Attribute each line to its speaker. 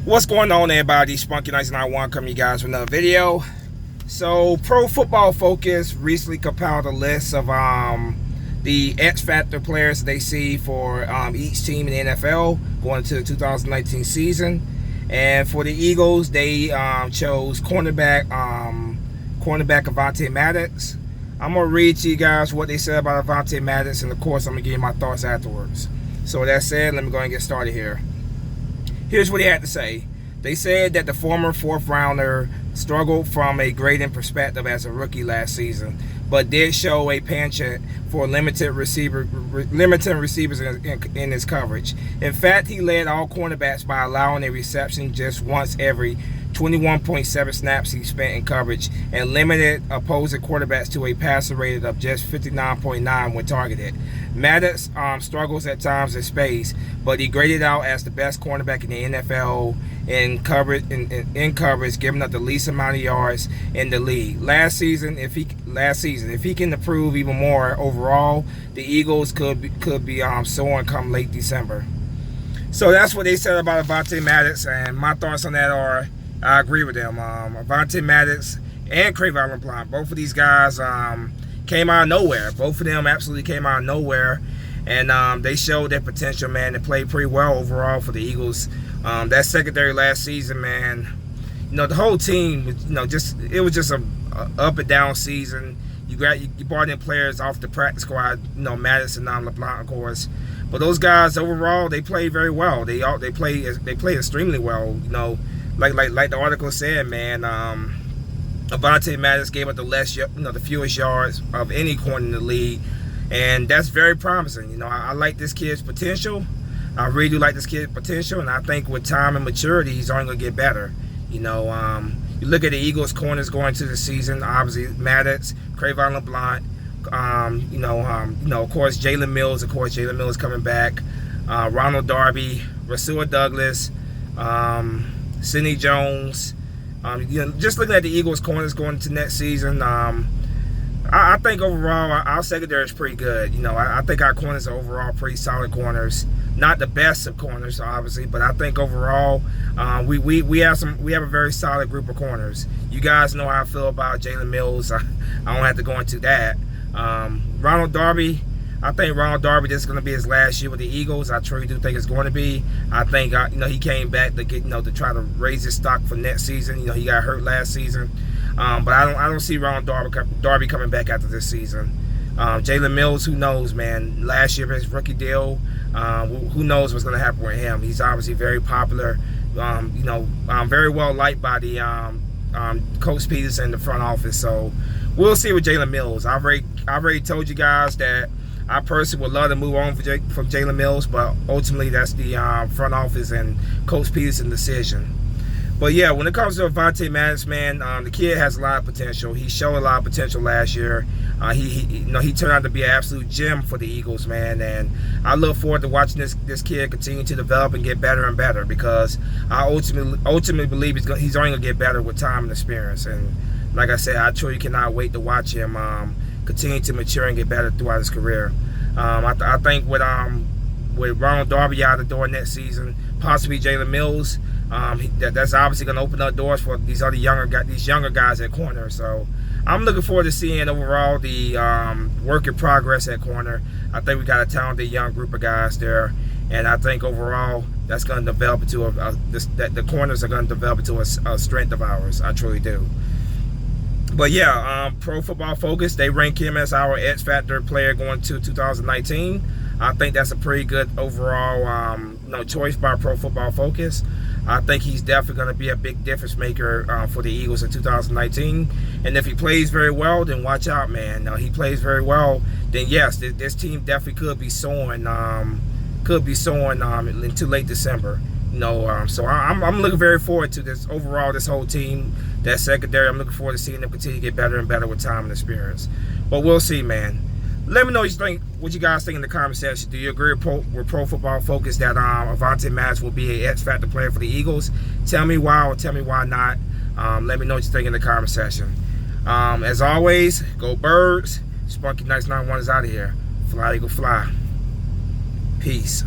Speaker 1: What's going on, everybody? Spunky 1991 coming to you guys with another video. So, Pro Football Focus recently compiled a list of the X Factor players they see for each team in the NFL going into the 2019 season. And for the Eagles, they chose cornerback Avonte Maddox. I'm gonna read to you guys what they said about Avonte Maddox, and of course, I'm gonna give you my thoughts afterwards. So, with that said, let me go and get started here. Here's what he had to say. They said that the former fourth rounder struggled from a grading perspective as a rookie last season, but did show a penchant for limiting receivers in his coverage. In fact, he led all cornerbacks by allowing a reception just once every 21.7 snaps he spent in coverage, and limited opposing quarterbacks to a passer rating of just 59.9 when targeted. Maddox struggles at times in space, but he graded out as the best cornerback in the NFL in coverage, giving up the least amount of yards in the league. Last season, if he can improve even more overall, the Eagles could be soaring come late December. So that's what they said about Avonte Maddox, and my thoughts on that are, I agree with them. Avonte Maddox and Cre'Von LeBlanc, both of these guys came out of nowhere. Both of them absolutely came out of nowhere, and they showed their potential, man. They played pretty well overall for the Eagles. That secondary last season, man, the whole team, it was just a up and down season. You brought in players off the practice squad, Maddox and LeBlanc, of course. But those guys overall, they played very well. They played extremely well. Like the article said, man. Avonte Maddox gave up the fewest yards of any corner in the league, and that's very promising. I like this kid's potential. I really do like this kid's potential, and I think with time and maturity, he's only gonna get better. You look at the Eagles corners going to the season. Obviously, Maddox, Cre'Von LeBlanc. Of course, Jalen Mills. Of course, Jalen Mills coming back. Ronald Darby, Rasul Douglas, Sidney Jones. Just looking at the Eagles corners going into next season, I think overall our secondary is pretty good. I think our corners are overall pretty solid corners. Not the best of corners, obviously, but I think overall we have a very solid group of corners. You guys know how I feel about Jalen Mills. I don't have to go into that. Ronald Darby. I think Ronald Darby, this is going to be his last year with the Eagles. I truly do think it's going to be. I think he came back to get to try to raise his stock for next season. He got hurt last season, but I don't see Ronald Darby coming back after this season. Jalen Mills, who knows, man? Last year his rookie deal. Who knows what's going to happen with him? He's obviously very popular. Very well liked by the Coach Peterson in the front office. So we'll see with Jalen Mills. I already told you guys that I personally would love to move on from Jalen Mills, but ultimately that's the front office and Coach Peterson's decision. But yeah, when it comes to Avonte Maddox, man, the kid has a lot of potential. He showed a lot of potential last year. He turned out to be an absolute gem for the Eagles, man, and I look forward to watching this kid continue to develop and get better and better, because I ultimately believe he's only gonna get better with time and experience. And like I said, I truly cannot wait to watch him continue to mature and get better throughout his career. I think with Ronald Darby out the door next season, possibly Jalen Mills, that's obviously going to open up doors for these younger guys at corner. So I'm looking forward to seeing overall the work in progress at corner. I think we got a talented young group of guys there, and I think overall that's going to develop into the corners are going to develop into a strength of ours. I truly do. But yeah, Pro Football Focus, they rank him as our X Factor player going to 2019. I think that's a pretty good overall choice by Pro Football Focus. I think he's definitely going to be a big difference maker for the Eagles in 2019. And if he plays very well, then watch out, man. He plays very well, then yes, this team definitely could be soaring into late December. So I'm looking very forward to this whole team, that secondary. I'm looking forward to seeing them continue to get better and better with time and experience. But we'll see, man. Let me know what you guys think in the comment section. Do you agree with Pro Football Focus that Avonte Maddox will be an X Factor player for the Eagles? Tell me why, or tell me why not. Let me know what you think in the comment section. As always, go Birds. Spunky 1991 is out of here. Fly, Eagle, fly. Peace.